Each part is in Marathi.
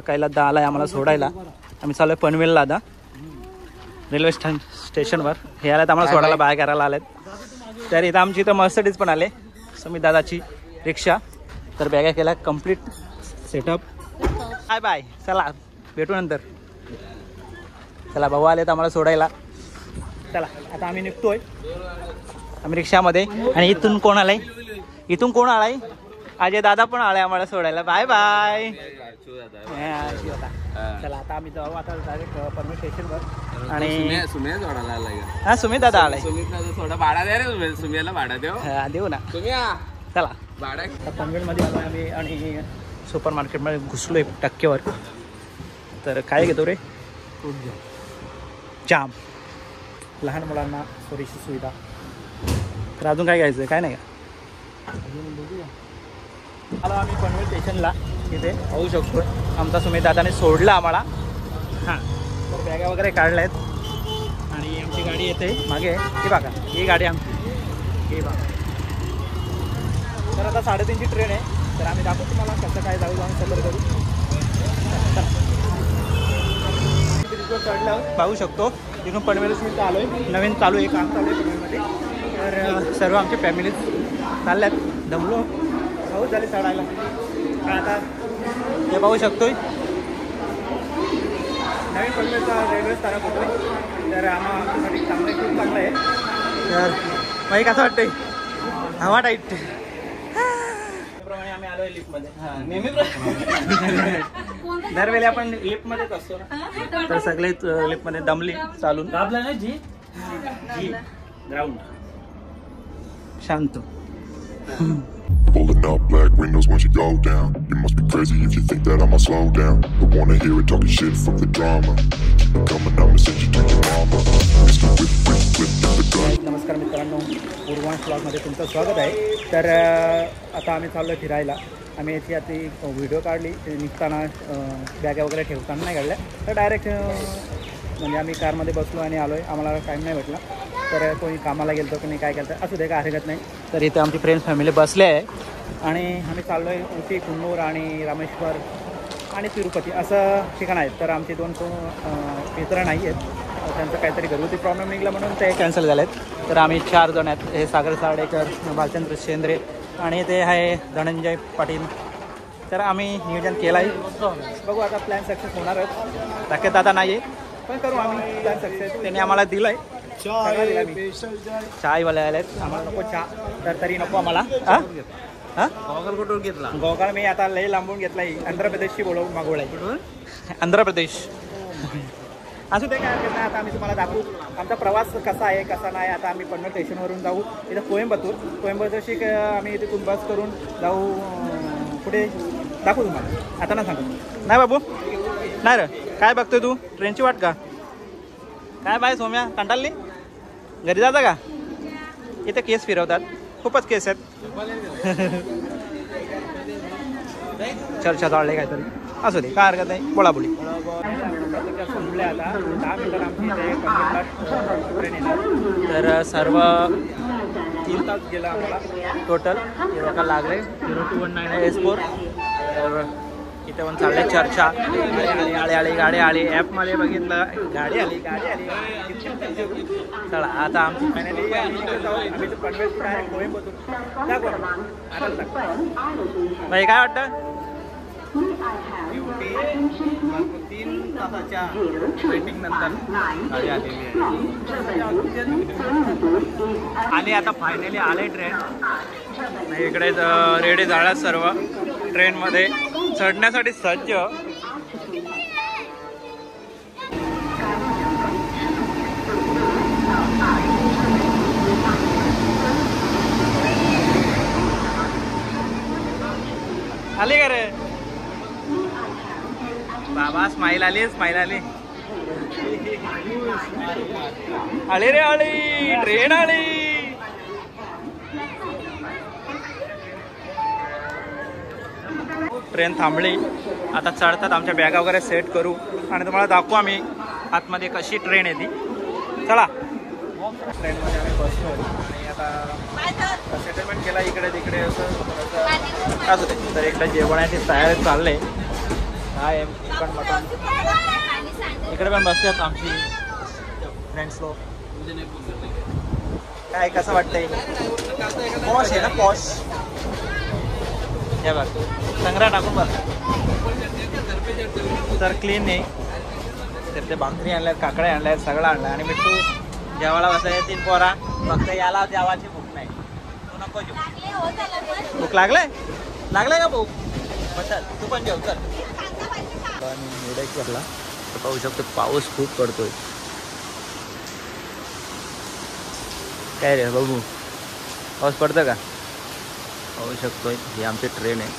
सकाळीला आलाय आम्हाला सोडायला. आम्ही चाललोय पनवेलला आता रेल्वे स्टेशनवर. हे आल्यात आम्हाला सोडायला बाय करायला आलेत. तर इथं आमची इथं मर्सिडीज पण आले, समीत दादाची रिक्षा. तर बॅगा केला कम्प्लीट सेटअप. बाय बाय, चला भेटू नंतर. चला भाऊ आलेत आम्हाला सोडायला. चला आता आम्ही निघतोय आम्ही रिक्षामध्ये. आणि इथून कोण आलाय, इथून कोण आलाय, अजय दादा पण आलाय आम्हाला सोडायला. Bye bye. चला आता आम्ही जाऊ आता डायरेक्ट पनवेल स्टेशनवर. आणि हा सुमित दादा आलाय. थोडा भाडा द्या रे, सुमियाला भाडा देऊ. देऊ ना. चला भाडा पनवेलमध्ये आलो आम्ही आणि सुपर मार्केटमध्ये घुसलोय टक्केवर. तर काय घेतो रे, जाम लहान मुलांना थोडीशी सुविधा. तर अजून काय घ्यायचं काय नाही का. आलो आम्ही पनवेल स्टेशनला. तिथे पाहू शकतो आमचा सुमित दादाने सोडला आम्हाला. हां तर बॅगा वगैरे काढल्या आहेत आणि आमची गाडी येते मागे. ही बघा ही गाडी आमची, ही बघा. तर आता 3:30ची ट्रेन आहे. तर आम्ही दाखवतो तुम्हाला कसं काय जाऊ सफर करू. चढलं पाहू शकतो. तिथून पनवेल स्टेशन आलो आहे, नवीन चालू आहे काम चालू आहे पनवेलमध्ये. तर सर्व आमची फॅमिलीज चालल्यात. दमलो पाऊस झाले चढायला. आता हे पाहू शकतोय नवीन पनवेलचा रेल्वे स्थानक होतोय. तर आम्हाला चांगलं आहे, खूप चांगलं आहे. तर बाई कसं वाटतंय, हवा टाईट. त्याप्रमाणे आम्ही आलो आहे लिफ्टमध्ये. हां नेहमी दरवेळी आपण लिफ्टमध्येच असतो ना. तर सगळेच लिफ्टमध्ये दमली चालून. दाबला ना जी जी ग्राउंड शांत. Pulling up black windows once you go down. You must be crazy if you think that I'ma slow down. Don't wanna hear it talking shit from the drama. Keep it coming, I'ma send you to your mama. Mr. Whip, whip, whip in the gun. नमस्कार मित्रांनो, उर्वांश ब्लॉगमध्ये तुमचं स्वागत आहे. तर आता आम्ही चाललो आहे फिरायला. आम्ही याची आता व्हिडिओ काढली निघताना, बॅगा वगैरे ठेवताना नाही काढल्या. तर डायरेक्ट म्हणजे आम्ही कारमध्ये बसलो आणि आलो आहे. आम्हाला टाईम नाही भेटला. तर कोणी कामाला गेलं तर कोणी काय केलं तर असू दे, काय हरकत नाही. तर इथे आमची फ्रेंड्स फॅमिली बसले आहे आणि आम्ही चाललो आहे उटी, कुन्नूर आणि रामेश्वर आणि तिरुपती असं ठिकाण आहेत. तर आमचे 2 मित्र नाही आहेत, त्यांचं काहीतरी घरगुती प्रॉब्लेम निघाला म्हणून ते कॅन्सल झाले आहेत. तर आम्ही 4 जण आहेत. हे सागर साडेकर, भालचंद्र शेंद्रे आणि ते आहे धनंजय पाटील. तर आम्ही नियोजन केलं आहे. बघू आता प्लॅन सक्सेस होणारच. राकेश दादा नाही आहे पण करू आम्ही प्लॅन सक्सेस. त्यांनी आम्हाला दिलं आहे चायवाले आले आहेत. आम्हाला नको चहा तर तरी नको आम्हाला. हां गॉगल कुठून घेतला? गोगल मी आता लई लांबून घेतला आहे. आंध्र प्रदेशची मागवला आहे. कुठून? आंध्र प्रदेश. असू दे काय हरकत नाही. आता आम्ही तुम्हाला दाखवू आमचा प्रवास कसा आहे कसा नाही. आता आम्ही पनवेल स्टेशनवरून जाऊ इथं कोइंबतूरशी आम्ही तिथून बस करून जाऊ कुठे दाखवू तुम्हाला. आता ना सांगू नाही बाबू नाही रे. काय बघतोय तू, ट्रेनची वाट का काय? बाय सोम्या कंटाळली, घरी जाता का? इथे केस फिरवतात, खूपच केस आहेत. चर्चा चालले काहीतरी, असू दे काय हरकत नाही. बोलाबोली संपल्या आता 10 मिनिटात आमची इथे ट्रेन येणार. तर सर्व 3 तास गेला आम्हाला टोटल. हे बघा लागले 0219 S4. तर इथे पण चालले चर्चा. आळे गाडी आली. ॲपमध्ये बघितलं गाडी आली. चला आता आमची फायनली आम्ही पनवेल डायरेक्ट कोइंबतूर दाखवू. भाई काय वाटतं? 3 तासाच्या वेटिंग नंतर गाडी आलेली आहे. आणि आता फायनली आले ट्रेन. इकडे रेडी झाला सर्व ट्रेनमध्ये चढण्यासाठी सज्ज. आली का रे बाबा? स्माईल आली, स्माईल आली. आली रे आली, ट्रेन आली. ट्रेन थांबली. आता चढतात. आमच्या बॅगा वगैरे सेट करू आणि तुम्हाला दाखवू आम्ही आतमध्ये कशी ट्रेन येते. चला ट्रेनमध्ये आम्ही बसलो आणि आता सेटलमेंट केला इकडे तिकडे असं असू दे. तर एकदा जेवणाची तयारी चालले. काय चिकन मटन इकडे पण बसतात आमची फ्रेंड्स लोक. काय कसं वाटतंय? पॉश आहे ना पॉश. हे बघ संग्रह टाकून बघ तर क्लीन आहे. तर ते भाकरी आणल्यात, काकड्या आणल्यात, सगळं आणलं. आणि मिठू जेवायला बसाय 3 पोरा फक्त याला जेवाची भूक नाही. तू नको जेव. भूक लागलाय का भूक? चल तू पण जेव चल. मुर्डेश्वरला तर पाहू शकतो पाऊस खूप पडतोय. काय रे बघू पाऊस पडतं का? पाहू शकतोय ही आमची ट्रेन आहे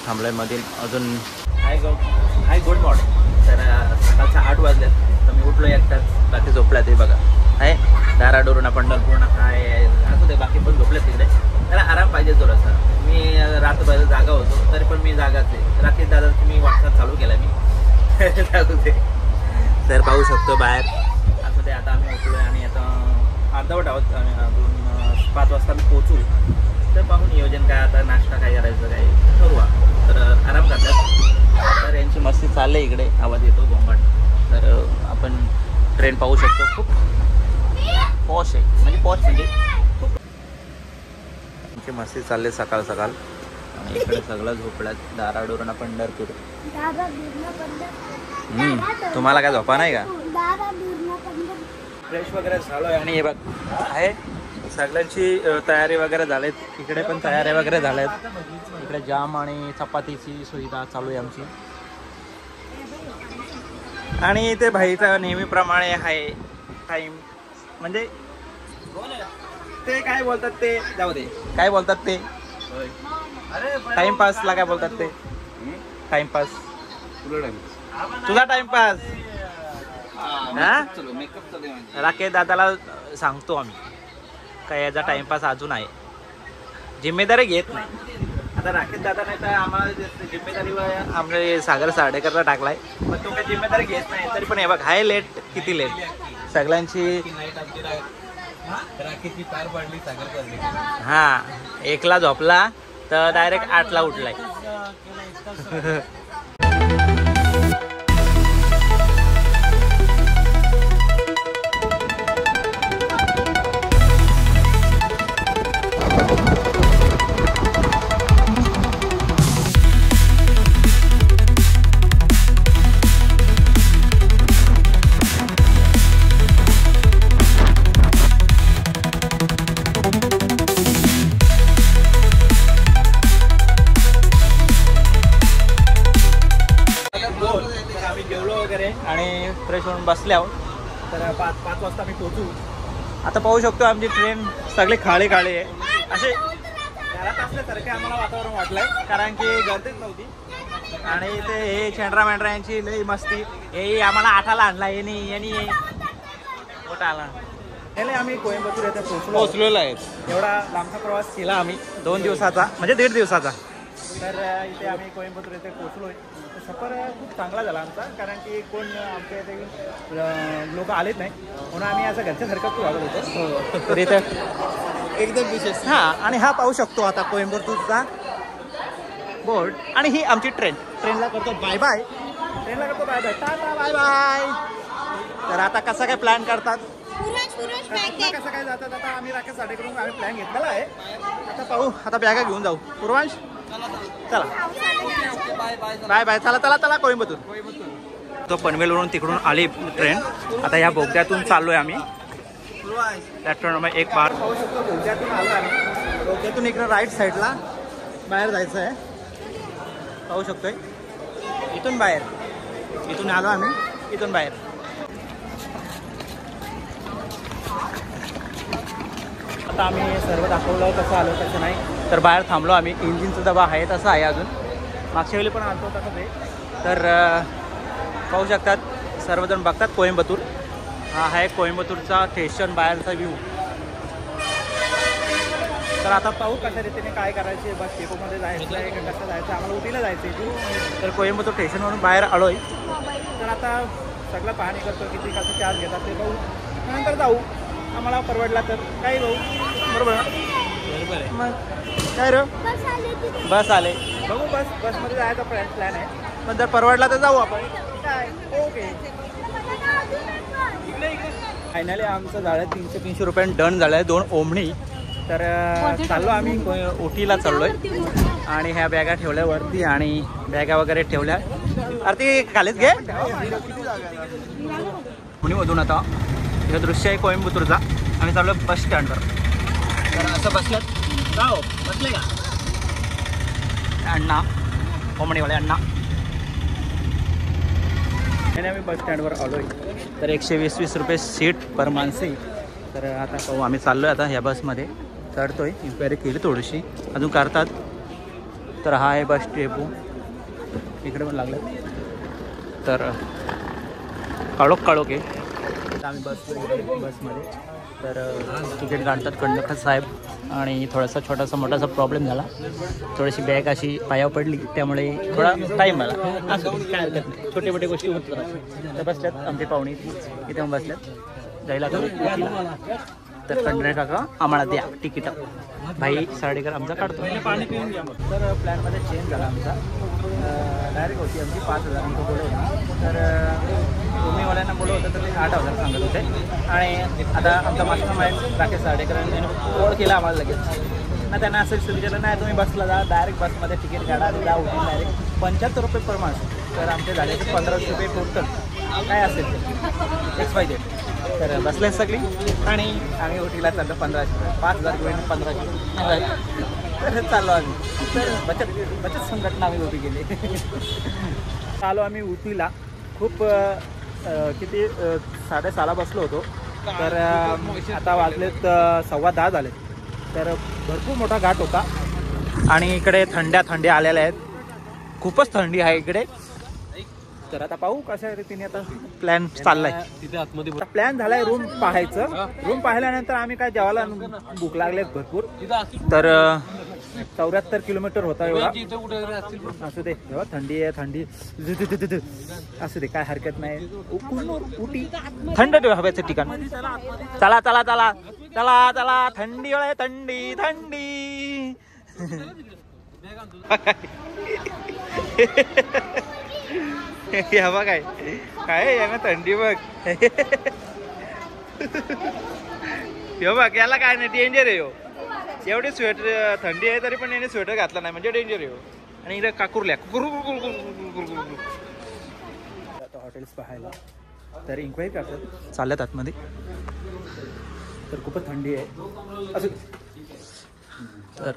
थांबल्यामधील. अजून हाय गुड मॉर्निंग. तर सकाळच्या 8 वाजल्यात तर मी उठलो एकटाच. बाकी झोपल्यात ते बघा आहे दाराडोरून पंढरपूर्ण काय असू दे. बाकी पण झोपल्यात तिकडे. त्याला आराम पाहिजे थोडासा. मी रात्रभर जागा होतो तरी पण मी जागाच आहे. राकेश दादा मी व्हॉट्सअप चालू केला मी असू दे. तर पाहू शकतो बाहेर असू दे. आता आम्ही उठलो आणि आता अर्धवट आहोत. अजून 5 वाजता मी पोचू. तर पाहू नियोजन काय आता नाश्ता काय करायचं काय ठरवा. तर आराम करतात. तर यांची मस्ती चालले इकडे आवाज येतो गोंगाट. तर आपण ट्रेन पाहू शकतो. खूप पॉश आहे म्हणजे पॉश म्हणजे खूप यांची मस्ती चालले सकाळ सकाळ. आणि इकडे सगळं झोपल्यात दाराडोरण पंढरपूर. तुम्हाला काय झोपा नाही का? फ्रेश वगैरे झालोय आणि हे बघ आहे सगळ्यांची तयारी वगैरे झालीत. इकडे पण तयारी वगैरे झाल्यात. इकडे जाम आणि चपातीची सुविधा चालू आहे आमची. आणि ते भाईचा नेहमीप्रमाणे आहे टाईम म्हणजे ते काय बोलतात ते जाऊ दे. काय बोलतात ते टाइमपासला काय बोलतात ते टाइमपास. तुझा टाइमपास राकेश दादाला सांगतो आम्ही काय याचा टाइमपास अजून आहे. जिम्मेदारी घेत नाही. आता राकेश दादा नाही तर आम्हाला जिम्मेदारीवर आमचे सागर साडेकरला टाकलाय. पण तो काही जिम्मेदारी घेत नाही. तरी पण हे बघ हाय लेट किती लेट सगळ्यांची. हा 1ला झोपला तर डायरेक्ट 8ला उठलाय. आणि फ्रेश होऊन बसले आहोत. तर 5 वाजता आम्ही पोहोचू. आता पाहू शकतो आमची ट्रेन सगळे काळे काळे आहे. असे घरात असल्यासारखे आम्हाला वातावरण वाटलंय कारण की गर्दीच नव्हती. आणि ते हे चेंड्रा मेंढरा यांची लई मस्ती. हे आम्हाला 8ला आणला यांनी मोठा आला. हे आम्ही कोइंबतूर येथे पोहोचलेलो आहे. एवढा लांबचा प्रवास केला आम्ही 2 दिवसाचा म्हणजे 1.5 दिवसाचा. तर इथे आम्ही कोइंबतूर येथे पोहोचलोय. सफर खूप चांगला झाला आमचा कारण की कोण आमच्या इथे लोक आलेच नाही म्हणून आम्ही असं घरच्यासारखंच वागत होतो. तर इथे एकदम विशेष. हां आणि हा पाहू शकतो आता कोइंबतूरचा बोर्ड. आणि ही आमची ट्रेनला करतो bye bye. Tata bye bye. तर आता कसं काय प्लॅन करतात कसं काय जातात आता आम्ही राकेश साडेकडून आम्ही प्लॅन घेतलेला आहे. आता पाहू आता बॅगा घेऊन जाऊ. पूर्वांश चला बाय बाय. चला कोइंबतूर. तो पनवेलवरून तिकडून आली ट्रेन. आता ह्या बोगद्यातून चाललोय आम्ही. प्लॅटफॉर्म 1 बार पाहू शकतो. बोगद्यातून आलो आम्ही. बोगद्यातून इकडे राईट साईडला बाहेर जायचं आहे. पाहू शकतोय इथून बाहेर. इथून आलो आम्ही इथून बाहेर. आता आम्ही सर्व दाखवलं कसं आलो कसं नाही. तर बाहेर थांबलो आम्ही. इंजिनचा डबा आहे तसं आहे अजून. मागच्या वेळी पण आलतो तसं ते. तर पाहू शकतात सर्वजण बघतात कोइंबतूर. हा आहे कोइंबतूरचा स्टेशन बाहेरचा व्ह्यू. तर आता पाहू कशा रीतीने काय करायचे. बस डेपोमध्ये जायचं आहे का कसं जायचं. आम्हाला उटीला जायचं आहे. तर कोइंबतूर स्टेशनवरून बाहेर आलो आहे. तर आता सगळं पाहणी करतो किती कसं चार्ज घेतात ते पाहू. नंतर जाऊ. आम्हाला परवडला तर काही भाऊ बरोबर बरोबर आहे. मग काय रे बस आले. बघू बसमध्ये जायचा प्लॅन आहे. पण जर परवडला तर जाऊ आपण. ओके. फायनली आमचं झालं 300 रुपयांनी डन झालं आहे 2 ओमणी. तर चाललो आम्ही उटीला चाललोय आणि ह्या बॅगा ठेवल्या वरती आणि बॅगा वगैरे ठेवल्या. अरे ती खालीच घे. पुणेमधून आता हे दृश्य आहे कोइंबतूरचा. आम्ही चाललो बस स्टँडवर. तर असं बसल्यात का हो बसले का अण्णा ओमणीवाले अण्णा. आणि आम्ही बस स्टँडवर आलोय. तर 120 रुपये सीट पर माणसे. तर आता पाहू आम्ही चाललोय आता ह्या बसमध्ये चढतोय. इन्क्वायरी केली थोडीशी अजून करतात. तर हा आहे बस डेपो. इकडे पण लागलं. तर काळोख आहे. आम्ही बसमध्ये. तर तिकीट काढतात कंडक्टर साहेब. आणि थोडासा मोठासा प्रॉब्लेम झाला. थोडीशी बॅग अशी पायावर पडली त्यामुळे थोडा टाईम आला. असं काय हरकत नाही. छोटे मोठे गोष्टी होत राहतात. तर बसल्यात आमचे पाहुणे इथे बसल्यात. जायला तर कंडक्टर काका आम्हाला द्या तिकीट. भाई साडेकर आमचा काढतो. पाणी पिऊन घ्या. तर प्लॅनमध्ये चेंज झाला आमचा. डायरेक्ट होती आमची 5,000 आमचं बोलवलं. तर तुम्हीवाल्यांना बोलवलं होतं तर ते 8,000 सांगत होते. आणि आता आमचा मास्टर माइंड राकेश साडेकरांनी कॉल केला आम्हाला लगेच ना. त्यांना असं सुविधा नाही तुम्ही बसला जा डायरेक्ट बसमध्ये तिकीट काढा आणि जा उठून डायरेक्ट 75 रुपये पर माणूस. तर आमचे झाले ते 1500 रुपये टोटल काय असेल ते XYZ. तर बसले सगळी आणि आम्ही उटीला चाललो 1500 5,000 रुपये 1500 तर चाललो आम्ही. तर बचत संघटना आम्ही उभी गेली. चालू आम्ही उटीला. खूप किती 6:30 बसलो होतो. तर आता वाजलेत 10:15 झाले. तर भरपूर मोठा घाट होता आणि इकडे थंड्या आलेल्या आहेत. खूपच थंडी आहे इकडे. तर आता पाहू कशा रीतीने आता प्लॅन चाललाय. तिथे आतमध्ये प्लॅन झालाय रूम पाहायचं. रूम पाहिल्यानंतर आम्ही काय जेवायला भूक लागले भरपूर. तर 74 किलोमीटर होता एवढा. असू दे एवढा थंडी असू दे काय हरकत नाही. उटी थंड हव्याचं ठिकाण. चला थंडी वाळे थंडी. या बघ काय या थंडी बघ. यो बघ याला काय नाही डेंजर आहे. यो एवढी स्वेटर थंडी आहे तरी पण याने स्वेटर घातला नाही म्हणजे डेंजर आहे. आणि इकडे काकुरल्या आता हॉटेल्स पाहायला. तर इन्क्वायरी करतात चालल्यात आतमध्ये. तर खूपच थंडी आहे असं. तर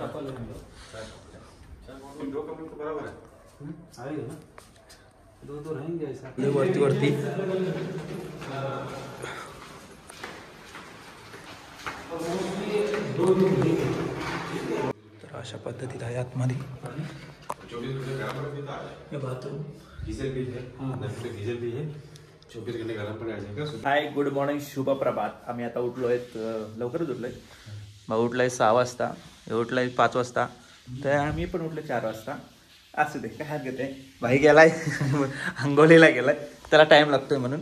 वरती तर अशा पद्धतीत आहे आतमध्ये. हाय गुड मॉर्निंग शुभ प्रभात. आम्ही आता उठलो आहेत लवकरच उठलोय. भाऊ उठलाय 6 वाजता. उठलाय 5 वाजता. तर आम्ही पण उठलो 4 वाजता. असू दे काय हरकत आहे. भाई गेलाय अंघोलीला गेलाय. त्याला टाइम लागतोय म्हणून.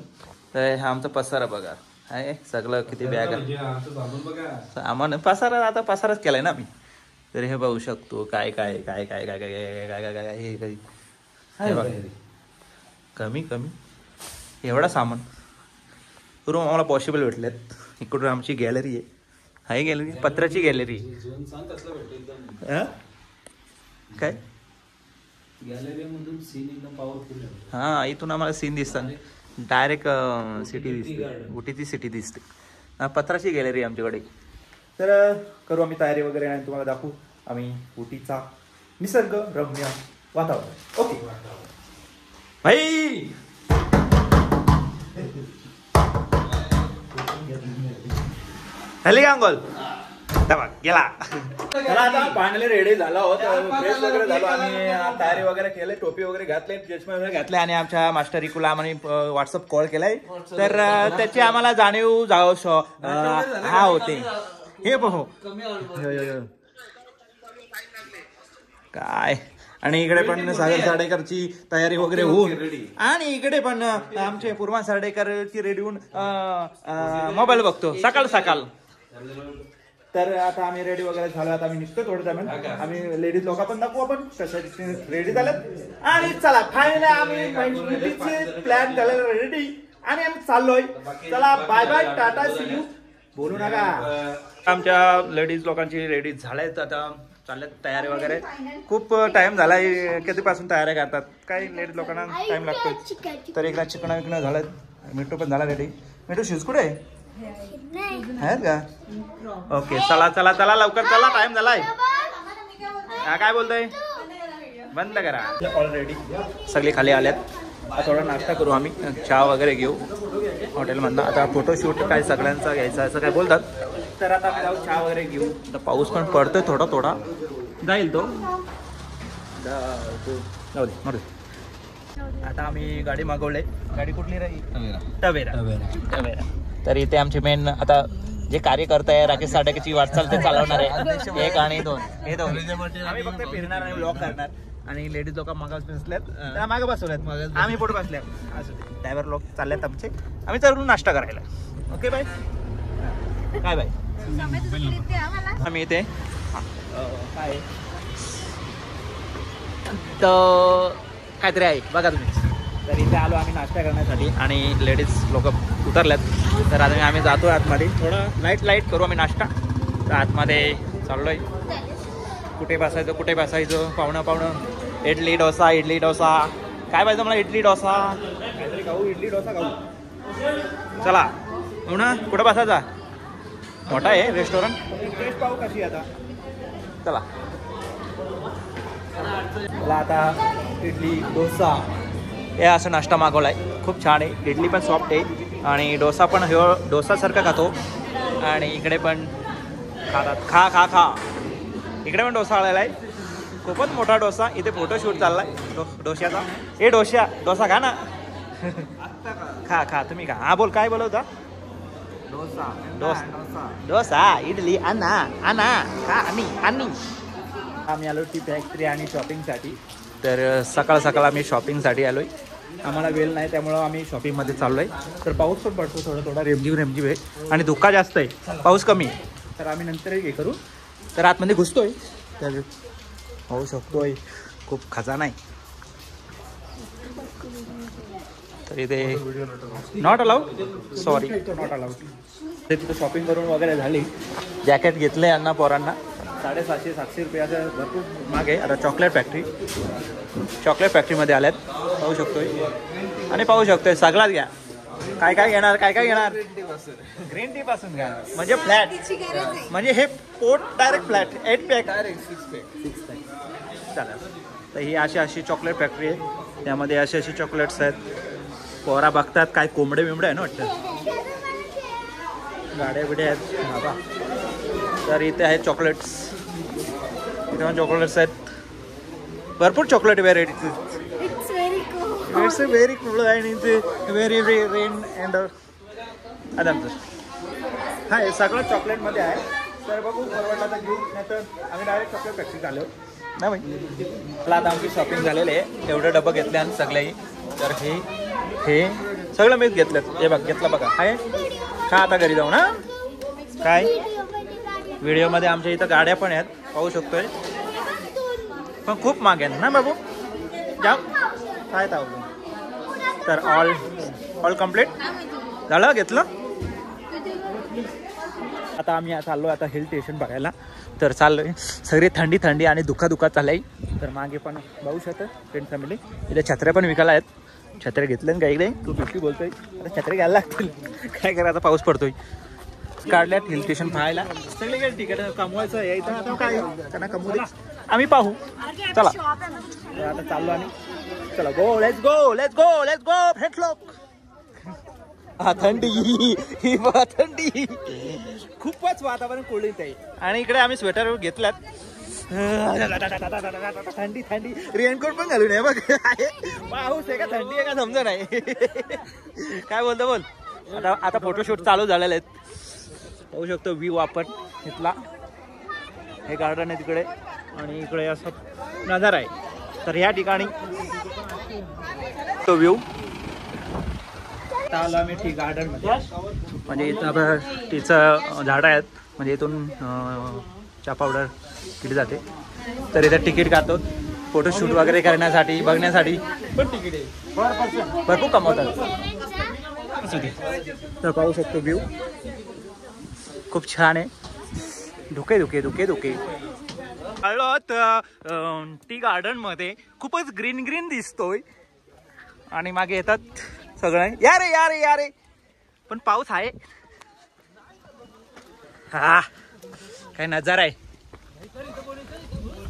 तर हा आमचा पसारा बघा आहे सगळं किती बॅग सामान पसारा. आता पसाराच केलाय ना आम्ही. तर हे बघू शकतो काय काय काय काय काय काय काय काय काय हे काही कमी एवढा सामान. रूम आम्हाला पॉसिबल भेटलेत. इकडून आमची गॅलरी आहे गॅलरी पत्राची गॅलरी. काय गॅलरीमधून सीन एकदम पॉवरफुल. हा इथून आम्हाला सीन दिसतात. डायरेक्ट सिटी दिसते. उटीची सिटी दिसते. पत्राची गॅलरी आमच्याकडे. तर करू आम्ही तयारी वगैरे आणि तुम्हाला दाखवू आम्ही उटीचा निसर्ग रम्य वातावरण. ओके भाई झाली का अंघोल गेला. आता फायनली रेडी झाला होता. फ्रेश वगैरे झालो आणि तयारी वगैरे केली. टोपी वगैरे घातले चष्मे वगैरे घातले आणि आमच्या मास्टर रिकुला आम्ही व्हॉट्सअप कॉल केलाय. तर त्याची आम्हाला जाणीव हा होते हे पाहू काय. आणि इकडे पण सागर साडेकरची तयारी वगैरे होऊन आणि इकडे पण आमचे पूर्वा साडेकरची रेडी होऊन मोबाईल बघतो सकाळ तर आता आम्ही रेडी वगैरे झालो. आता आम्ही निघतो थोडं टाइम. आम्ही लेडीज लोक पण दाखवू आपण कशा रेडी झाल्यात. आणि चला फायनली आम्ही प्लॅन झालेला रेडी आणि आम्ही चाललोय. चला bye bye tata see you. बोलू नका. आमच्या लेडीज लोकांची रेडी झाल्यात. आता चालल्यात तयारी वगैरे. खूप टाइम झालाय. कधीपासून तयारी करतात. काही लेडीज लोकांना टाइम लागतो. तर एकदा चिकन विकणं झालं. मिठू पण झाला रेडी. मिठू शूज कुठे आहेत का? ओके चला चला चला लवकर चला. टाइम झालाय. काय बोलतोय? बंद करा. ऑलरेडी सगळे खाली आल्यात. थोडा नाश्ता करू आम्ही. चहा वगैरे घेऊ हॉटेलमधनं. आता फोटोशूट काय सगळ्यांचा घ्यायचा असं काय बोलतात. तर आता जाऊ चहा वगैरे घेऊ. आता पाऊस पण पडतोय थोडा थोडा. जाईल तो. जाऊ दे. आता आम्ही गाडी मागवले. गाडी कुठली राहील? टवेरा. तर इथे आमचे मेन आता जे कार्यकर्ता आहे राकेश साडकेची वाटचाल ते चालवणार आहे. 1 आणि 2 हे 2 आम्ही फक्त फिरणार आणि व्लॉग करणार. आणि लेडीज लोक मागे बसल्यात. त्या मागे बसवल्यात. आम्ही पुढे बसल्यात. असं ड्रायव्हर लोक चालल्यात आमचे. आम्ही चालू नाश्ता करायला. Okay bye. काय बाय. आम्ही इथे काय तर काहीतरी आहे बघा तुम्ही. तर इथे आलो आम्ही नाश्ता करण्यासाठी आणि लेडीज लोक उतरल्यात. तर आता आम्ही जातो आतमध्ये. थोडं लाईट करू आम्ही नाश्ता. तर आतमध्ये चाललोय. कुठे बसायचं पाहुणं. इडली डोसा काय पाहिजे मला? इडली डोसा काहीतरी खाऊ. इडली डोसा खाऊ. चला हो ना. कुठं बसायचा? मोठा आहे रेस्टॉरंट. टेस्ट पाहू कशी आता. चला मला आता इडली डोसा हे असं नाश्ता मागवलाय. खूप छान आहे. इडली पण सॉफ्ट आहे आणि डोसा पण डोसासारखा खातो. आणि इकडे पण खातात. खा इकडे पण डोसा आलेला आहे. खूपच मोठा डोसा. इथे फोटोशूट चाललाय डोश्याचा. डोसा खा ना. खा तुम्ही खा. हा बोल. काय बोलवता? डोसा इडली आणा खा. आम्ही आलो टी फॅक्टरी आणि शॉपिंगसाठी. तर सकाळ आम्ही शॉपिंगसाठी आलोय. आम्हाला वेळ नाही त्यामुळं आम्ही शॉपिंगमध्ये चाललोय. तर पाऊस पण पडतो थोडा रेमझिम आहे. आणि धुका जास्त आहे. पाऊस कमी आहे. तर आम्ही नंतरही हे करू. तर आतमध्ये घुसतोय. तर होऊ शकतोय. खूप खजाना आहे. तर इथे not allowed. Sorry not allowed. तिथं शॉपिंग करून वगैरे झाली. जॅकेट घेतले यांना पोरांना. 750-700 रुपयाचं भरपूर मागे. आता चॉकलेट फॅक्टरीमध्ये आल्यात. पाहू शकतोय. सगळाच घ्या. काय घेणार? ग्रीन टी पासून घ्या. म्हणजे फ्लॅट. म्हणजे हे पोट डायरेक्ट फ्लॅट. 8 pack 6 pack. चला. तर ही अशी चॉकलेट फॅक्टरी आहे. त्यामध्ये अशी चॉकलेट्स आहेत. पोरा बघतात. काय कोंबडे बिंबडे आहे ना वाटतं. गाड्या बिड्या आहेत बाबा. तर इथे आहेत चॉकलेट्स. इथे पण चॉकलेट्स आहेत. भरपूर chocolate varieties. It's very cool and it's very rain and other. हा हे सगळं चॉकलेटमध्ये आहे. तर बघू परवडला तर घेऊ. नाही तर आम्ही डायरेक्ट चॉकलेट फॅक्टरीत आलो ना भाई. मला आता आमची शॉपिंग झालेली आहे. एवढे डबं घेतले आणि सगळेही. तर हे सगळं मीच घेतलं. हे घेतलं बघा. आहे का आता घरी जाऊ ना. काय व्हिडिओमध्ये आमच्या इथं गाड्या पण आहेत. पाहू शकतोय. पण खूप मागे आहेत ना बाबू. जाऊ काय तर ऑल कम्प्लीट झालं. घेतलं. आता आम्ही चाललो आता हिल स्टेशन बघायला. तर चाललोय. सगळी थंडी आणि दुःखा चाललंय. तर मागे पण बघू शकतो फ्रेंड फॅमिली. इथे छत्र्या पण विकायला आहेत. छत्र्या घेतल्या ना काही 250 बोलतोय. आता छत्र्या घ्यायला लागतील. काय करा. आता पाऊस पडतोय. काढल्यात हिल स्टेशन पाहायला. सगळे काही तिकीट कमवायचं यायचं. आता काय त्यांना कमवू दे. आम्ही पाहू. चला आता चाललो आम्ही. चला लेट्स गो फ्रेंड्स लोक. थंडी खूपच वातावरण कोल्ड आहे. आणि इकडे आम्ही स्वेटर घेतल्यात. थंडी रेनकोट पण घालून आहे बघ. पाऊस आहे का थंडी आहे का समजा नाही. काय बोल. आता फोटोशूट चालू झालेले आहेत. पाहू शकतो व्ह्यू आपण इथला. हे गार्डन आहे तिकडे आणि इकडे असं नजारा आहे. तर ह्या ठिकाणी तो व्ह्यू. आलो आम्ही टी गार्डन मध्ये. म्हणजे इथं टीचं झाडं आहेत. म्हणजे इथून चहा पावडर केली जाते. तर इथे तिकीट काढतो फोटोशूट वगैरे करण्यासाठी बघण्यासाठी पण तिकीट आहे. भरपूर कमवतात. तर पाहू शकतो व्ह्यू खूप छान आहे. धुके धुके धुके धुके आलोत टी गार्डन मध्ये. खूपच ग्रीन ग्रीन दिसतोय आणि मागे येतात सगळं. या रे या रे या रे पण पाऊस आहे. हा काय नजारा आहे.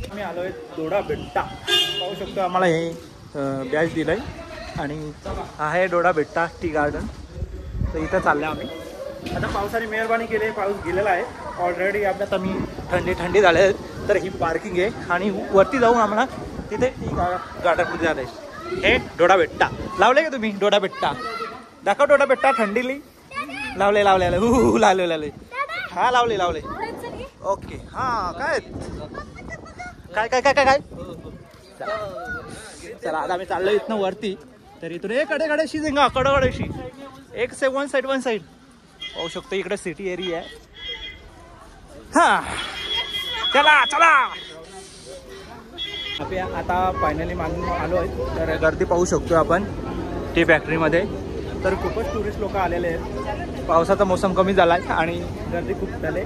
आम्ही आलोय डोडा बेट्टा. पाहू शकतो आम्हाला हे बॅच दिलंय आणि आहे डोडा बेट्टा टी गार्डन. तर इथं चाललं आम्ही. आता पावसाने मेहरबानी केली आहे. पाऊस गेलेला आहे ऑलरेडी. आपल्यात आम्ही थंडी झाले. तर ही पार्किंग आहे आणि वरती जाऊन आम्हाला तिथे टी गार्डनमध्ये झालं आहे. हे डोडा बेट्टा लावले का तुम्ही? डोडा बेट्टा दाखव. डोडा बेट्टा थंडीली लावले लावले लावले. हा लावले. ओके. हा काय काय काय काय काय काय चला आता आम्ही चाललो इथनं वरती. तर इथून एक कडेशी जिंगा कडेशी एक से वन साइड पाहू शकतो. इकडे सिटी एरिया आहे. हा चला चला आता फायनली मागून आलो आहे. तर गर्दी पाहू शकतो आपण टी फॅक्टरीमध्ये. तर खूपच टुरिस्ट लोक आलेले आहेत. पावसाचा मोसम कमी झाला आहे आणि गर्दी खूप झाली.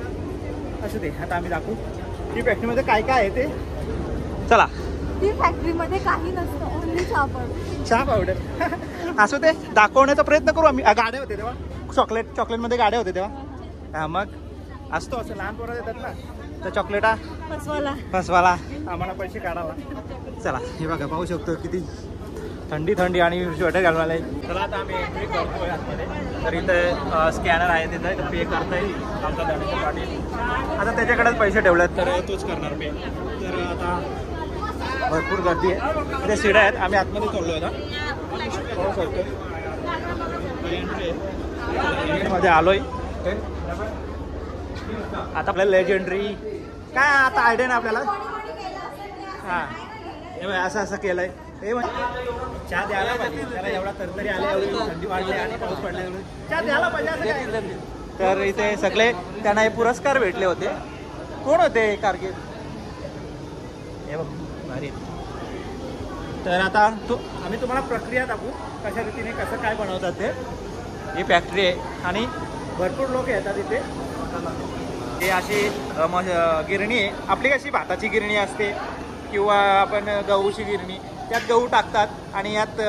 असू दे आता आम्ही दाखवू टी फॅक्टरीमध्ये काय काय आहे ते. चला. टी फॅक्टरीमध्ये काही नसतं, ओन्ली चहा पावडर असू दे दाखवण्याचा प्रयत्न करू आम्ही. गाड्या होते तेव्हा चॉकलेटमध्ये गाड्या होते तेव्हा. हा मग असतो असं लहान पोरं देतात ना तर चॉकलेटा फसवाला आम्हाला पैसे काढावा. चला हे बघा पाहू शकतो किती थंडी आणि स्वेटर घालून आलाय. चला आता आम्ही एंट्री करतोय आतमध्ये. तर इथे स्कॅनर आहे तिथं पे करता येईल आमचा धनंजय पाटील. आता त्याच्याकडेच पैसे ठेवलेत तर तोच करणार पे. तर आता भरपूर गर्दी आहे. इथे सीड्या आहेत. आम्ही आतमध्ये चाललोय आता पाहू शकतो. एंट्रीमध्ये आलोय. आता आपल्याला लेजेंडरी काय आता आयडिया ना आपल्याला. हां हे असं केलंय. हे चहा द्यायला पाहिजे त्याला. एवढा तरतरी आले एवढी थंडी वाढली आणि पाऊस पडला चहा द्यायला पाहिजे. तर इथे सगळे त्यांना हे पुरस्कार भेटले होते. कोण होते कारकीर हे बघ भारी. तर आता आम्ही तुम्हाला प्रक्रिया दाखवू कशा रीतीने कसं काय बनवतात ते. ही फॅक्टरी आहे आणि भरपूर लोक येतात इथे. हे अशी गिरणी आहे आपली. कशी भाताची गिरणी असते किंवा आपण गहूची गिरणी. त्यात गहू टाकतात आणि त्यात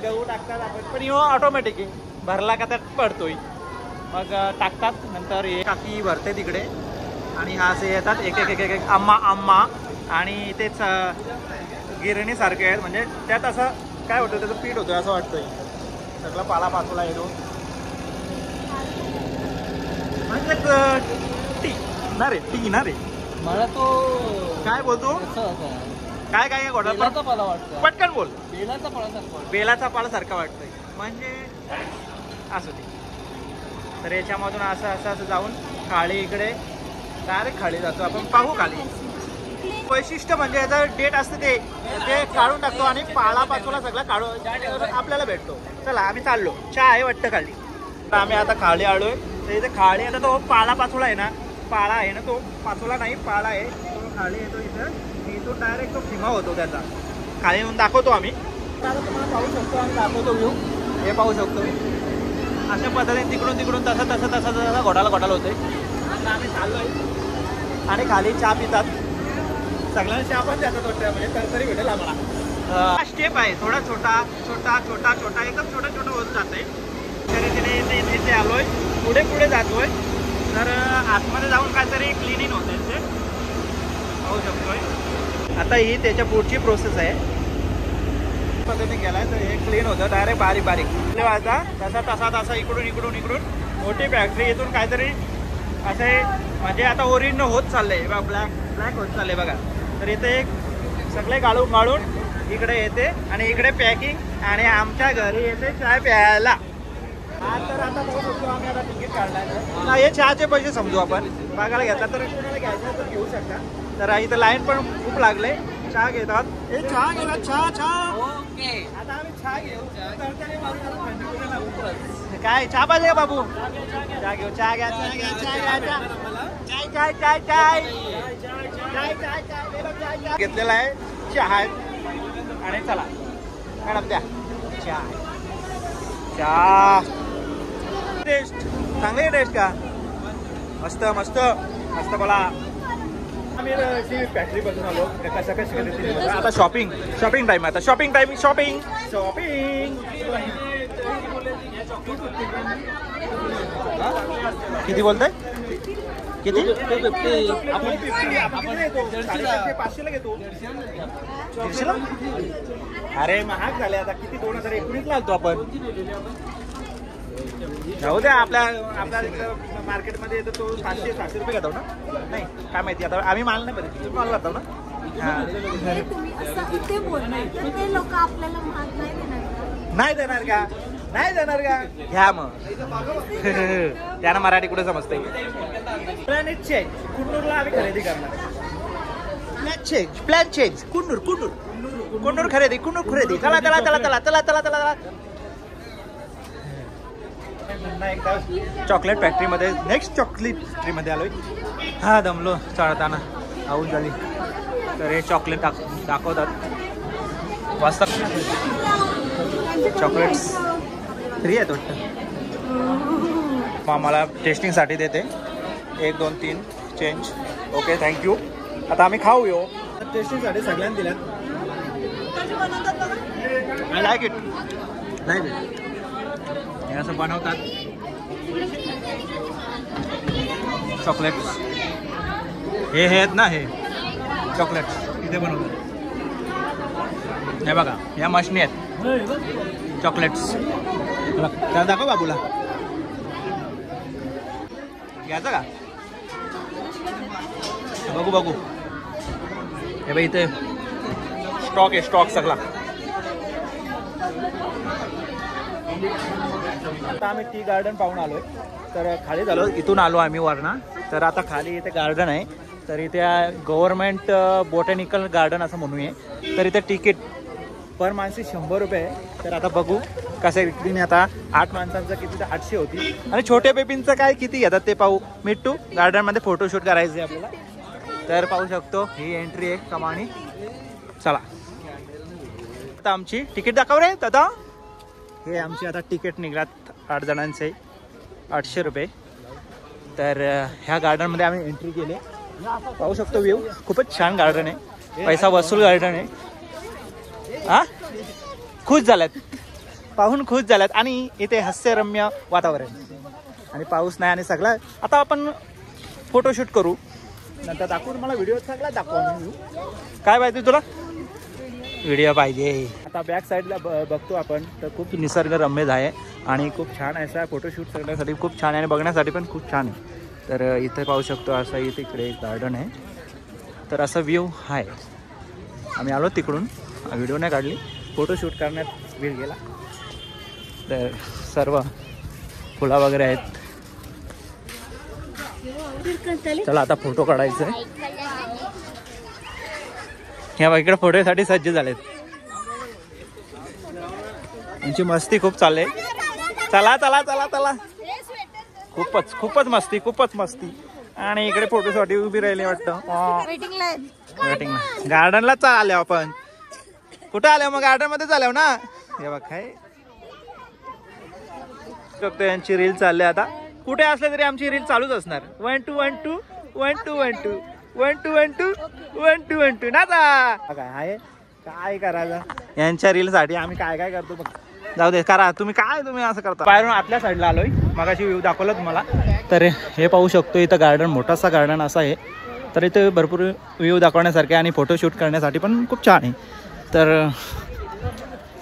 गहू टाकतात आपण. पण ऑटोमॅटिक आहे. भरला का त्यात पडतोय मग टाकतात. नंतर हे काकी भरते तिकडे आणि हा असे येतात एक एक एक एक आम्मा आणि तेच गिरणीसारखे आहेत. म्हणजे त्यात असं काय होतं त्याचं पीठ होतं असं वाटतंय. सगळं पालापाचोळा येतो. म्हणजे टी ना रे मला तो काय बोलतो काय काय घोडा वाटतं. पटकन बोल. बेलाचा पाला सारखा वाटतोय म्हणजे असं ते. तर याच्यामधून असं जाऊन खाली इकडे डायरेक्ट खाली जातो आपण. पाहू खाली वैशिष्ट्य म्हणजे याचं डेट असते ते काढून टाकतो आणि पालापाचोळा सगळा काढून आपल्याला भेटतो. चला आम्ही चाललो. चहा आहे वाटतं खाली. तर आम्ही आता खाली आलोय. तर इथे खाली आता तो पालापाचोळा आहे ना. पाळा आहे ना तो पाचोळा नाही पाळा आहे. तो खाली येतो इथं. इथून डायरेक्ट तो फिमा होतो त्याचा. खाली येऊन दाखवतो आम्ही. आता तुम्हाला पाहू शकतो आम्ही दाखवतो व्ह्यू. हे पाहू शकतो अशा पद्धतीने तिकडून तसं घोटाला होतोय. आता आम्ही चाललोय आणि खाली चहा पितात. सगळ्यांना चहा पण देतात वाटतं. म्हणजे तरतरी भेटेल आम्हाला. स्टेप आहे थोडा छोटा एकदम छोटा होत जातंय. तरी तिने इथे आलोय. पुढे जातोय. तर आतमध्ये जाऊन काहीतरी क्लिनिंग होते ते पाहू शकतोय. आता ही त्याच्या पुढची प्रोसेस आहे. पद्धतीने गेलाय तर हे क्लीन होतं डायरेक्ट बारीक वाजता तसा इकडून मोठी फॅक्टरी. इथून काहीतरी असे म्हणजे आता ओरिजिनल होत चाललंय. ब्लॅक होत चाललंय बघा. तर इथे एक सगळे गाळून इकडे येते आणि इकडे पॅकिंग आणि आमच्या घरी येते चाय प्यायला. तर आता बघू शकतो आम्ही आता तिकीट काढलाय. हे चहाचे पैसे समजू आपण. बघायला घेतला तर कोणाला घ्यायचं तर घेऊ शकता. तर इथं लाईन पण खूप लागले. चहा घेतात. हे चहा घेतात. चहा ओके आता आम्ही चहा घेऊ. काय चहा पाहिजे का बाबू? चहा घेऊ, चहा घ्या, चहा घ्या, चहा घ्या, चाय चाय चाय चाय चाय चाय चाय घेतलेला आहे चहा आणि चला मॅडम द्या चहा. चहा टेस्ट चांगली टेस्ट का? मस्त मस्त मस्त. बोला आम्ही फॅक्टरी बघून आलो कशा कशा. आता शॉपिंग शॉपिंग टाइम. आता शॉपिंग टाइम. Shopping shopping. किती बोलताय? किती? 500ला घेतो. 150ला? अरे महाग झाले आता. किती 2019 ला आलतो आपण. जाऊ द्या. आपल्या मार्केटमध्ये येतो तो 700 रुपये घेतो ना. नाही काय माहिती आता. आम्ही माल नाही बघितला. तुम्ही माल करतो ना. तुम्ही असं इथे बोलताय तर ते लोक आपल्याला महाग नाही देणार. नाही देणार का? नाही देणार का? घ्या मग. त्यांना मराठी कुठे समजतंय. Plan change. कुन्नूरला आम्ही खरेदी करणार. Plan change. Plan change. Coonoor Coonoor Coonoor खरेदी. कुन्नूर खरेदी. चला चला चला चला चला चला चला. चॉकलेट फॅक्टरीमध्ये नेक्स्ट चॉकलेट फॅक्टरीमध्ये आलोय. हा दमलो चढताना. आऊट झाली. तर हे चॉकलेट दाखवतात. वाजता चॉकलेट्स फ्री आहेत वाटतं. आम्हाला टेस्टिंगसाठी देते. 1 2 3 चेंज. Okay thank you. आता आम्ही खाऊ येऊ. टेस्टिंगसाठी सगळ्यांनी दिल्यात. I like it. Like it. हे असं बनवतात चॉकलेट्स. हे आहेत ना हे चॉकलेट्स इथे बनवतात. हे बघा या मशनी आहेत चॉकलेट्स. त्याला दाखव बाबूला. घ्यायचं का? बघू बघू. हे बाई इथे स्टॉक आहे. स्टॉक सगळा. आता आम्ही टी गार्डन पाहून आलोय. तर खाली झालो. इथून आलो आम्ही वरना. तर आता खाली इथे गार्डन आहे. तर इथे गव्हर्नमेंट बॉटॅनिकल गार्डन असं म्हणूया. तर इथे तिकीट पर माणसी 100 रुपये आहे. तर आता बघू कसं विक्रीने. आता 8 माणसांचं किती तर 800 होती. आणि छोट्या बेबींचं काय किती घेतात ते पाहू. मिट्टू गार्डनमध्ये फोटोशूट करायचं आहे आपल्याला. तर पाहू शकतो ही एंट्री आहे कमानी. चला आता आमची तिकीट दाखव रे दादा. हे आमची आता तिकीट निघालात 8 जणांचे 800 रुपये. तर ह्या गार्डनमध्ये आम्ही एंट्री केली. पाहू शकतो व्ह्यू. खूपच छान गार्डन आहे. पैसा वसूल गार्डन आहे. हा खुश झाल्यात. पाहून खुश झाल्यात. आणि इथे हास्यरम्य वातावरण आणि पाऊस नाही आणि सगळं. आता आपण फोटोशूट करू. नंतर दाखवून मला व्हिडिओ सगळा दाखवा. काय पाहिजे तुला? व्हिडिओ पाहिजे. आता बॅक साईडला बघतो आपण. तर खूप निसर्गरम्य आहे आणि खूप छान असा फोटोशूट करण्यासाठी खूप छान आहे. आणि बघण्यासाठी पण खूप छान आहे. तर इथे पाहू शकतो असं इथे इकडे एक गार्डन आहे. तर असं व्ह्यू आहे. आम्ही आलो तिकडून. व्हिडिओ नाही काढली. फोटोशूट करण्यात वेळ गेला. तर सर्व फुला वगैरे आहेत. चला आता फोटो काढायचं आहे. ह्या इकडे फोटोसाठी सज्ज झालेत. यांची मस्ती खूप चालले. चला चला चला चला. खूपच खूपच मस्ती. खूपच मस्ती. आणि इकडे फोटोसाठी उभी राहिली वाटतं. वेटिंग गार्डनलाच आल्या आपण. कुठे आल्या मग? गार्डन मध्ये आल्या ना. हे बघ काय फक्त यांची रील चालली. आता कुठे असले तरी आमची रील चालूच असणार. 1 2 1 2 1 2 1 2 1 2 1 2 1 2 1 2 ना. काय आहे काय करायचं यांच्या रील साठी. आम्ही काय काय करतो बघ. जाऊ दे करा तुम्ही. काय तुम्ही असं करता. बाहेरून आतल्या साईडला आलोय. मगाशी व्ह्यू दाखवला तुम्हाला. तर हे पाहू शकतो. इथं गार्डन मोठासा गार्डन असा आहे. तर इथे भरपूर व्ह्यू दाखवण्यासारखे आणि फोटोशूट करण्यासाठी पण खूप छान आहे. तर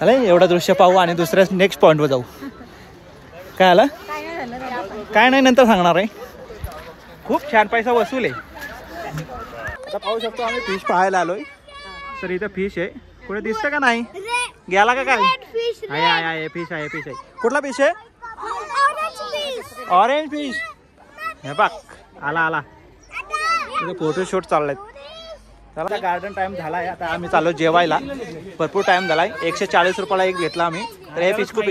आलं एवढं दृश्य पाहू आणि दुसऱ्या नेक्स्ट पॉईंटवर जाऊ. काय आलं? काय नाही नंतर सांगणार आहे. खूप छान पैसा वसूल आहे. आता पाहू शकतो आम्ही फिश पाहायला आलोय. तर इथं फिश आहे. कुठे दिसतं का नाही? गेला का काय? आहे फिश आहे. फिश आहे. कुठला फिश आहे? Orange fish. हे बघ आला आला. इथं फोटोशूट चाललाय. चला गार्डन टाइम झालाय, आता आम्ही चाललो जेवायला. भरपूर टाइम झालाय. 140 रुपयाला एक घेतला आम्ही. तर हे पिचकू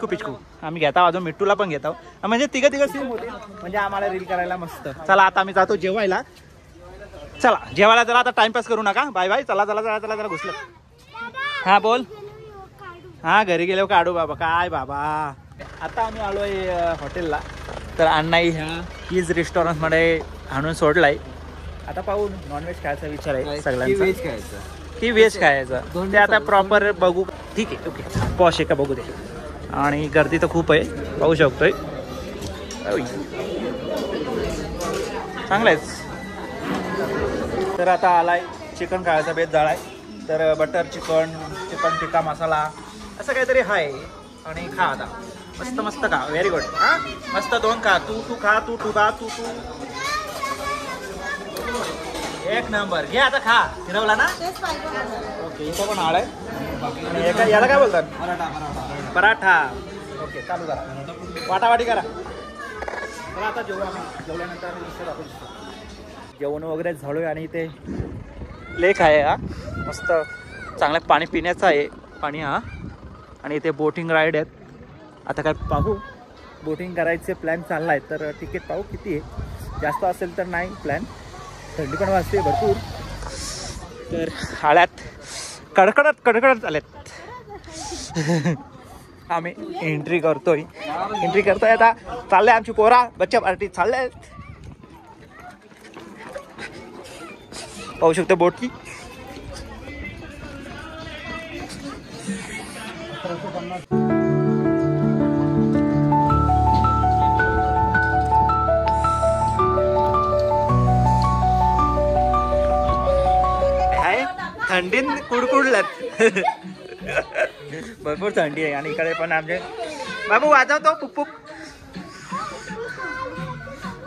पिचकू आम्ही घेता, अजून मिट्टूला पण घेतो. म्हणजे तिघं सेम होते, म्हणजे आम्हाला रील करायला मस्त. चला आता आम्ही जातो जेवायला. चला जेवायला. जरा आता टाइमपास करू नका. Bye bye. चला घुसलं. हा बोल. हा घरी गेल्यावर काढू बाबा. काय बाबा, आता आम्ही आलोय हॉटेलला. तर अण्णाई ह्या कीज रेस्टॉरंटमध्ये आणून सोडलाय. आता पाहू नॉनव्हेज खायचा विचार आहे सगळ्यांचा की व्हेज खायचं ते आता प्रॉपर बघू. ठीक आहे ओके. पॉश आहे का बघू दे. आणि गर्दी तर खूप आहे, पाहू शकतोय. चांगलंच. तर आता आलाय चिकन खायचा बेत झालाय. तर बटर चिकन टिक्का मसाला असं काहीतरी आहे. आणि खा आता मस्त मस्त खा. Very good. हां मस्त 2 खा. तू खा. तू खा. तू एक नंबर. घे आता खा. फिरवला ना. ओके. इथं पण आलाय. आणि याला काय बोलतात? पराठा. ओके चालू करा. वाटावाटी करा. तर आता जेवू आम्ही. जेवल्यानंतर जेवण वगैरे झालोय. आणि इथे लेक आहे हा मस्त चांगलं पाणी पिण्याचं आहे पाणी हा. आणि इथे बोटिंग राईड आहेत. आता काय पाहू, बोटिंग करायचे प्लॅन चालला आहे. तर तिकीट पाहू किती आहे. जास्त असेल तर नाही प्लॅन. थंडी पण वाजते भरपूर. तर हाळ्यात कडकडत आल्यात. आम्ही एंट्री करतोय आता. चाललंय आमची पोरा बच्चा पार्टी चाललंय. पाहू शकतो बोटकी. थंडीत कुडकुडलात. भरपूर थंडी आहे. आणि इकडे पण आमचे बाबू वाजव तो पुक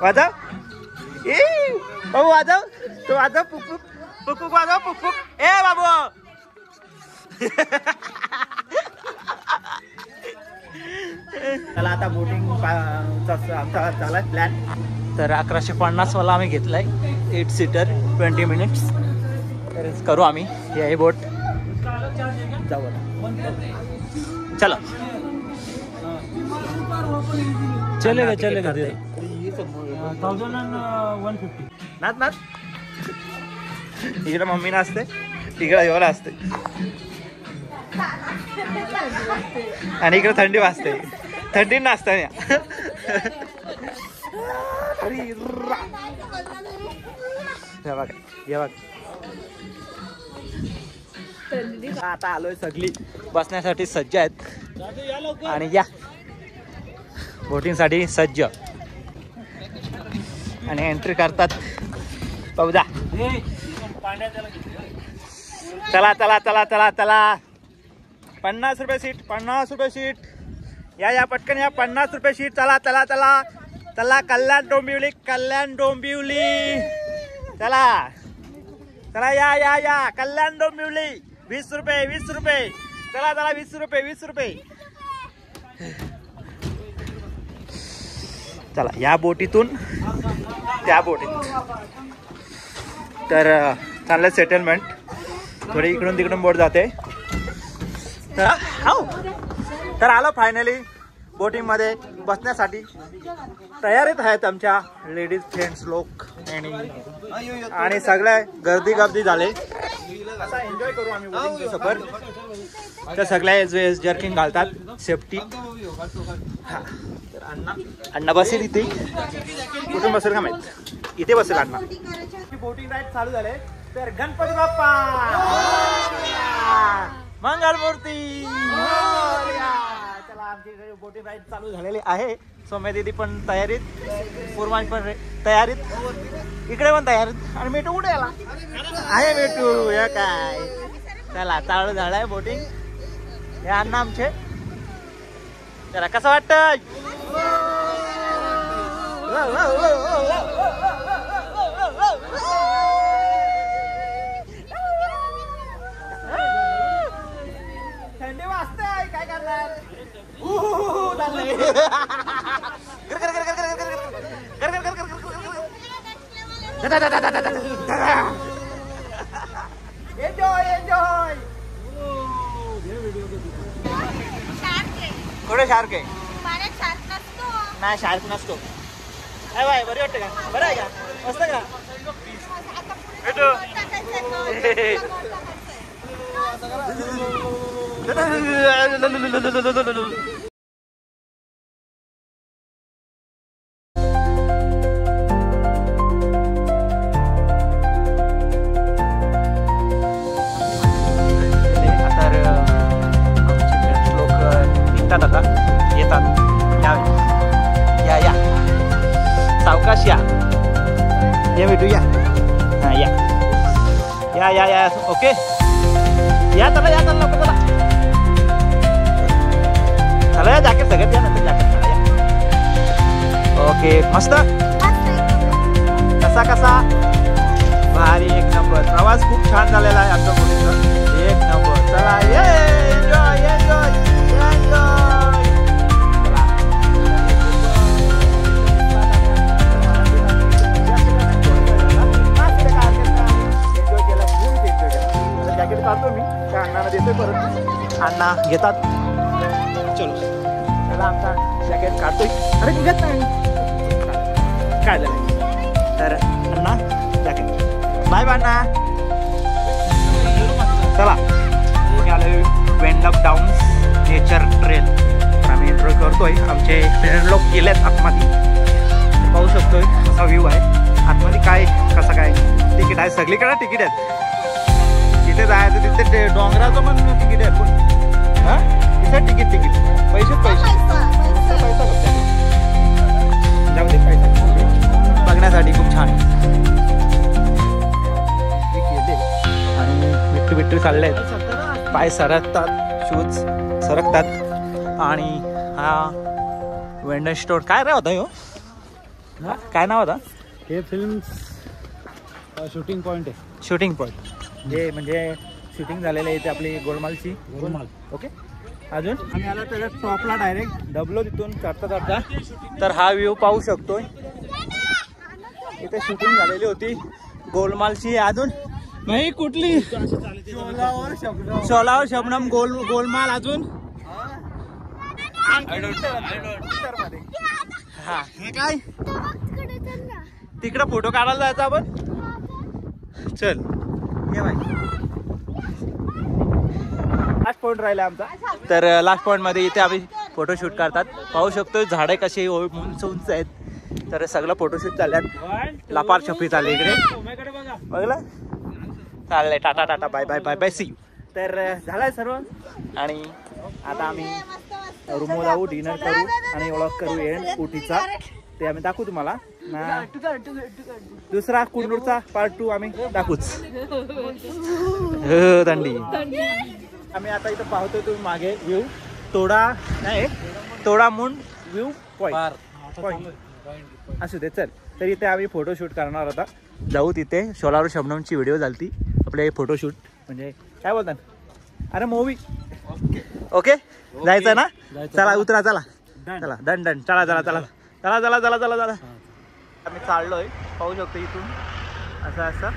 वाजव. ए बाबू वाजव तो. वाजव पुक वाजव पुक. ए बाबू चला आता बोटिंग आमचा झाला प्लॅन. तर 1150 वाला आम्ही घेतलाय 8 सीटर 20 मिनिट्स. तर करू आम्ही. हे आहे बोट. जाऊ आता. चला चलेगा 1150. नाच इकडे मम्मी नाचते, तिकडे एवढा असते. आणि इकडे थंडी वाजते. थंडी नाचते. आता आलोय सगळी बसण्यासाठी सज्ज आहेत. आणि या बोटिंग साठी सज्ज. आणि एंट्री करतात. पाहू जा. चला 50 रुपये सीट. 50 रुपये सीट. या पटकन या. 50 रुपये सीट. चला कल्याण डोंबिवली. चला या कल्याण डोंबिवली. 20 रुपये. चला 20 रुपये. चला या बोटीतून त्या बोटीत. तर चांगलं सेटलमेंट. थोडी इकडून तिकडून बोट जाते. तर आलो फायनली बोटिंग मध्ये बसण्यासाठी. तयारीत आहेत आमच्या लेडीज फ्रेंड्स लोक. आणि सगळ्या गर्दी झाले. असा एन्जॉय करू आम्ही बोटिंग सफर. तर सगळ्या जर्किंग घालतात सेफ्टी. तर अण्णा बसेल इथे. कुठून बसेल का माहित. इथे बसेल अण्णा. बोटिंग राईड चालू झाले. तर गणपती बाप्पा मंगलमूर्ती. चला आमची बोटिंग राईड चालू झालेली आहे. सौम्या दीदी पण तयारीत. पूर्वांश पण तयारीत. इकडे पण तयारीत. आणि मेटू कुठे आला आहे. मेटू या काय. चला चालू झालाय बोटिंग. हे अण्णा आमचे. चला कसं वाटतंय. थंडी वाजते काय करणार. Enjoy enjoy. कुठे शार्क आहे? नाही शार्क नसतो. काय बाय बरी वाटते का? बरं आहे का? मस्त का? आता येतात. या या सावकाश या. या भेटू या. हा या या या या. ओके या चला या चला लवकर चला. चला या जॅकेट सगळ्यात या नंतर जॅकेट चला या. ओके मस्त. कसा कसा भारी एक नंबर. प्रवास खूप छान झालेला आहे आमचा मुलीचा. एक नंबर. चला ये एन्जॉय एन्जॉय एन्जॉय. जॅकेट काढतो मी त्या अण्णांना देतोय परत. अण्णा घेतात. चलो त्याला आमचा जॅकेट काढतोय. अरे निघत नाही काय झालं. तर अण्णा जॅकेट बाय बाय अण्णा. चला आले वेंडअप डाऊन नेचर ट्रेल. तर आम्ही एन्जॉय करतोय. आमचे फ्रेंड लोक गेलेत आतमध्ये. पाहू शकतोय असा व्ह्यू आहे आतमध्ये. काय कसं काय तिकीट आहे. सगळीकडे तिकीट आहेत. तिथे जायचं तिथे डोंगराचं पण तिकीट आहे. पण हां तिथे तिकीट पैसेच पैसे जाऊ दे. पैसा बघण्यासाठी खूप छान आहे. आणि मिट्टू बिट्टू चालले आहेत. पाय सरकतात. शूज सरकतात. आणि हा वेंडर स्टोर काय रे होता ह्यो. काय नाव होता. हे फिल्म शूटिंग पॉइंट आहे. शूटिंग पॉइंट हे म्हणजे शूटिंग झालेलं आहे इथे आपली गोलमालची. गोलमाल. ओके अजून आम्ही आला त्याच्या टॉपला डायरेक्ट दबलो तिथून चढता चढता. तर हा व्ह्यू पाहू शकतोय. इथे शूटिंग झालेली होती गोलमालची. अजून नाही कुठली शोलावर शबनम गोलमाल. अजून हा हे काय तिकडं फोटो काढायला जायचा आपण. चल ये बाई. लास्ट पॉइंट राहिला आमचा. तर लास्ट पॉइंट मध्ये इथे आम्ही फोटोशूट करतात. पाहू शकतो झाडे कशी उंच उंच आहेत. तर सगळं फोटोशूट चालल्यात. लपार छपी चालली इकडे बघलं. चाललंय tata tata bye bye bye bye see you. तर झालंय सर्व. आणि आता आम्ही रूमवर जाऊ. डिनर करू आणि व्लॉग करू एंड उटीचा. ते आम्ही दाखवू तुम्हाला. दुसरा कुंडूरचा पार्ट 2 आम्ही दाखवूच. दंडी. आम्ही आता इथं पाहतोय तुम्ही मागे व्ह्यू. तोडा नाही तोडामुंड व्ह्यू पॉइंट असू दे. चल तर इथे आम्ही फोटोशूट करणार होता. जाऊ तिथे. शोलावर शबनमची व्हिडिओ झाली ती आपले फोटोशूट म्हणजे काय बोलतात. अरे मूवी. ओके जायचं ना. चला उतरा. चला चला डन डन. चला चला चला चला चला चला चला चला. आम्ही चाललोय. पाहू शकतो इथून असं असं.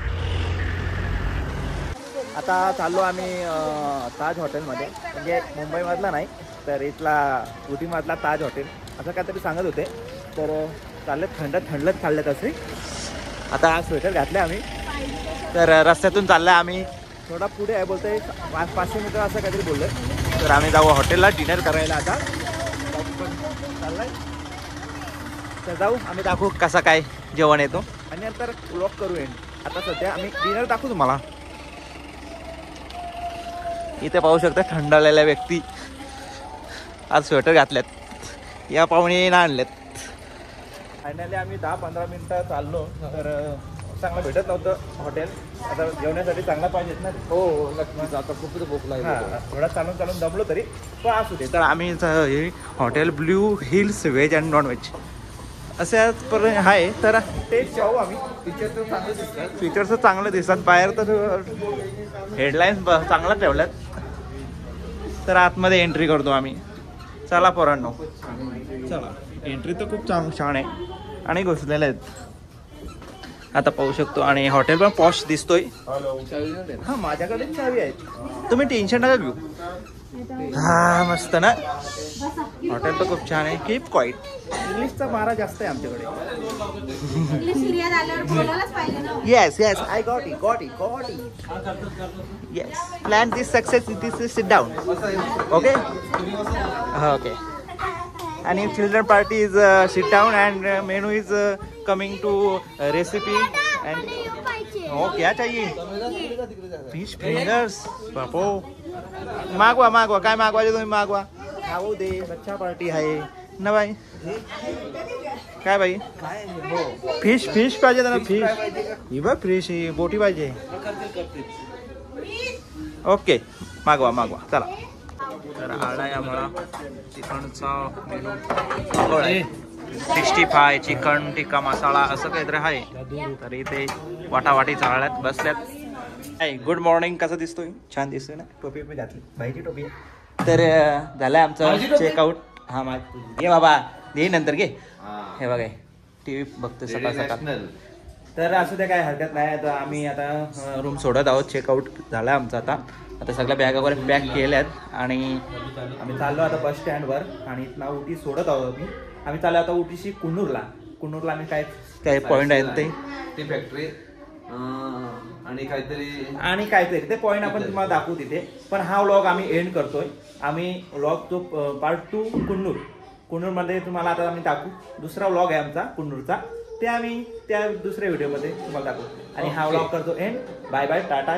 आता चाललो आम्ही ताज हॉटेलमध्ये. म्हणजे मुंबईमधला नाही तर इथला उटीमधला ताज हॉटेल असं काहीतरी सांगत होते. तर चाललेत थंडत चाललेत असे. आता स्वेटर घातले आम्ही. तर रस्त्यातून चाललंय आम्ही. थोडा पुढे आहे बोलतोय 500 मीटर असं काहीतरी बोलतोय. तर आम्ही जाऊ हॉटेलला डिनर करायला. आता चाललाय. तर जाऊ आम्ही दाखवू कसा काय जेवण येतो आणि नंतर व्लॉग करू एंड. आता सध्या आम्ही डिनर दाखवू तुम्हाला. इथे पाहू शकता थंडावलेल्या व्यक्ती आज स्वेटर घातल्यात. या पाहुणे ना आणलेत. फायनली आम्ही 10-15 मिनिटं चाललो. तर चांगलं भेटत नव्हतं हॉटेल. आता जेवण्यासाठी चांगला पाहिजेत ना. हो नक्कीच. आता खूप भूक लागली. थोडा चालून दमलो तरी पण असू दे. तर आम्ही हे hotel blue hills veg and non veg असं पर्यंत आहे. तर टेस्ट जाऊ आम्ही. फीचर्स चांगले दिसतात. बाहेर तर हेडलाईन्स चांगला ठेवल्यात. तर आतमध्ये एंट्री करतो आम्ही. चला पोरांनो चला. एंट्री तर खूप छान आहे आणि घुसलेले आहेत. आता पाहू शकतो आणि हॉटेल पण पॉश दिसतोय. हा माझ्याकडे चावी आहे, तुम्ही टेन्शन नका घेऊ. हा मस्त ना, हॉटेल तर खूप छान आहे. Keep quiet. इंग्लिशचा मारा जास्त आहे आमच्याकडे. इंग्लिश एरियात आल्यावर बोलायलाच पाहिजे ना. Yes yes, I got it. Yes, plan this success, this is sit down. Okay okay. आणि children party is sit down and menu is coming to recipe and okay. क्या चाहिए? Fish fingers. बापो, मागवा काय मागवायचे तुम्ही मागवा. खाऊ दे, बच्चा पार्टी आहे ना बाई. काय बाई? फिश पाहिजे ना, फिश. ही बघ फिश, ही बोटी पाहिजे. ओके, मागवा चला. तर आला आहे आम्हाला चिकनचा मेनू. 65 चिकन टिक्का मसाला असं काहीतरी आहे. तर इथे वाटावाटी चालल्यात, बसल्यात. Good morning. कसं दिसतोय? छान दिसतोय ना. टोपी पण घातली, बाईची टोपी. तर झालंय आमचं चेकआउट. हा घे बाबा, दे नंतर घे. हे बघा, TV बघतो सकाळ. तर असू दे, काय हरकत नाही. आता आम्ही आता रूम सोडत आहोत. चेकआउट झाला आमचा. आता सगळ्या बॅगा वगैरे पॅक केल्यात आणि आम्ही चाललो आता बस स्टँडवर आणि इथनं उटी सोडत आहोत. आम्ही चाललो आता उटीशी कुन्नूरला आम्ही काय पॉईंट आहेत ते फॅक्टरी आणि काहीतरी ते पॉईंट आपण तुम्हाला दाखवू तिथे. पण हा व्लॉग आम्ही एंड करतोय. आम्ही व्लॉग तो पार्ट 2 कुन्नूरमध्ये तुम्हाला आता आम्ही दाखवू. दुसरा व्लॉग आहे आमचा कुन्नूरचा, ते आम्ही त्या दुसऱ्या व्हिडिओमध्ये तुम्हाला दाखवू. आणि हा व्लॉग करतो एंड. Bye bye, Tata.